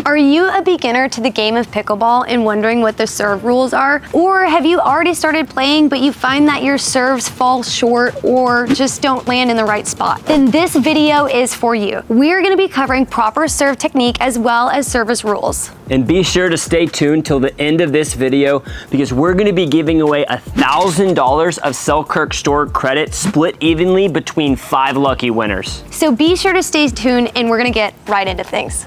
Are you a beginner to the game of pickleball and wondering what the serve rules are? Or have you already started playing but you find that your serves fall short or just don't land in the right spot? Then this video is for you. We're going to be covering proper serve technique as well as service rules. And be sure to stay tuned till the end of this video because we're going to be giving away $1,000 of Selkirk store credit split evenly between 5 lucky winners. So be sure to stay tuned and we're going to get right into things.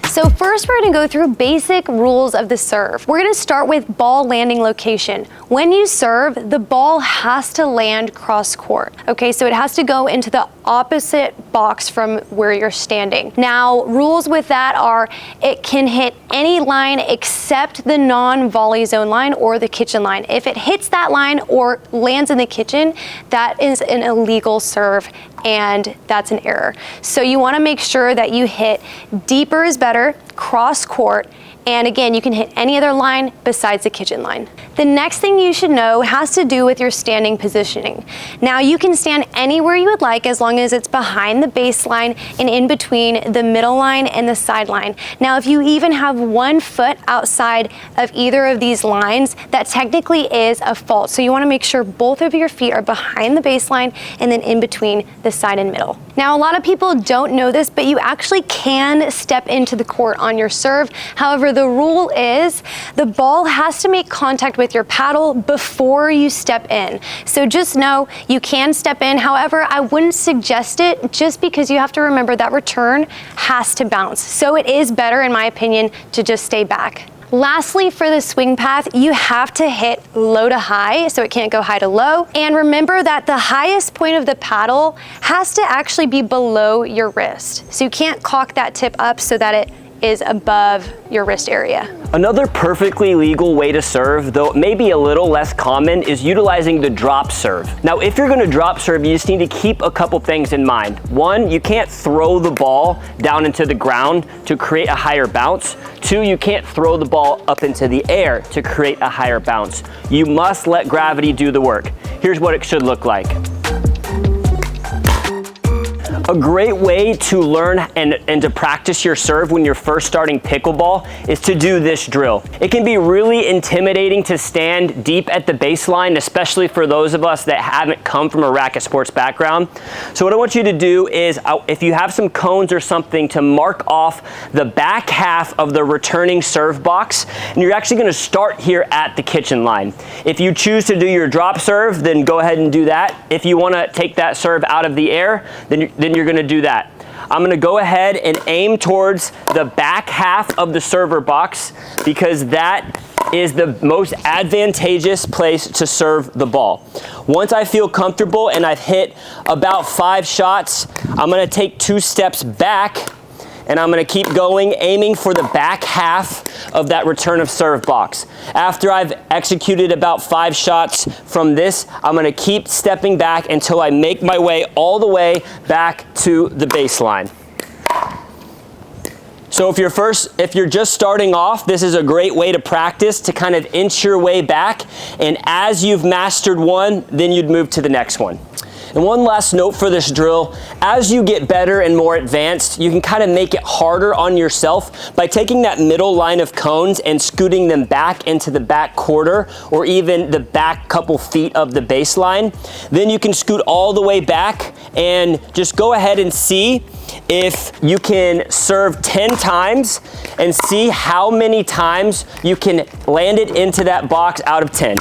So first we're gonna go through basic rules of the serve. We're gonna start with ball landing location. When you serve, the ball has to land cross court. Okay, so it has to go into the opposite box from where you're standing. Now, rules with that are it can hit any line except the non-volley zone line or the kitchen line. If it hits that line or lands in the kitchen, that is an illegal serve and that's an error. So you wanna make sure that you hit deeper is better, cross court, and again, you can hit any other line besides the kitchen line. The next thing you should know has to do with your standing positioning. Now you can stand anywhere you would like as long as it's behind the baseline and in between the middle line and the sideline. Now if you even have 1 foot outside of either of these lines, that technically is a fault. So you wanna make sure both of your feet are behind the baseline and then in between the side and middle. Now a lot of people don't know this, but you actually can step into the court on your serve. However, the rule is the ball has to make contact with your paddle before you step in. So just know you can step in. However, I wouldn't suggest it just because you have to remember that return has to bounce. So it is better, in my opinion, to just stay back. Lastly, for the swing path, you have to hit low to high, so it can't go high to low. And remember that the highest point of the paddle has to actually be below your wrist. So you can't cock that tip up so that it is above your wrist area. Another perfectly legal way to serve, though it may be a little less common, is utilizing the drop serve. Now, if you're gonna drop serve, you just need to keep a couple things in mind. 1, you can't throw the ball down into the ground to create a higher bounce. 2, you can't throw the ball up into the air to create a higher bounce. You must let gravity do the work. Here's what it should look like. A great way to learn and to practice your serve when you're first starting pickleball is to do this drill. It can be really intimidating to stand deep at the baseline, especially for those of us that haven't come from a racket sports background. So what I want you to do is, if you have some cones or something, to mark off the back half of the returning serve box, and you're actually gonna start here at the kitchen line. If you choose to do your drop serve, then go ahead and do that. If you wanna take that serve out of the air, then you're gonna do that. I'm gonna go ahead and aim towards the back half of the server box because that is the most advantageous place to serve the ball. Once I feel comfortable and I've hit about 5 shots, I'm gonna take 2 steps back and I'm gonna keep going, aiming for the back half of that return of serve box. After I've executed about 5 shots from this, I'm gonna keep stepping back until I make my way all the way back to the baseline. So if you're just starting off, this is a great way to practice to kind of inch your way back, and as you've mastered one, then you'd move to the next one. And one last note for this drill, as you get better and more advanced, you can kind of make it harder on yourself by taking that middle line of cones and scooting them back into the back quarter or even the back couple feet of the baseline. Then you can scoot all the way back and just go ahead and see if you can serve 10 times and see how many times you can land it into that box out of 10.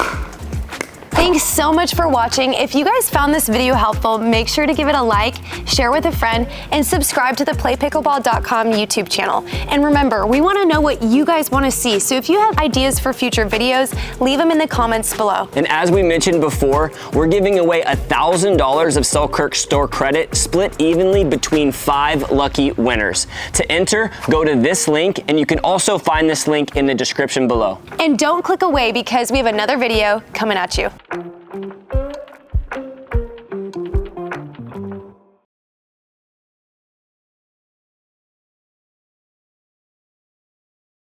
Thanks so much for watching. If you guys found this video helpful, make sure to give it a like, share with a friend, and subscribe to the PlayPickleball.com YouTube channel. And remember, we want to know what you guys want to see. So if you have ideas for future videos, leave them in the comments below. And as we mentioned before, we're giving away $1,000 of Selkirk store credit split evenly between 5 lucky winners. To enter, go to this link, and you can also find this link in the description below. And don't click away because we have another video coming at you.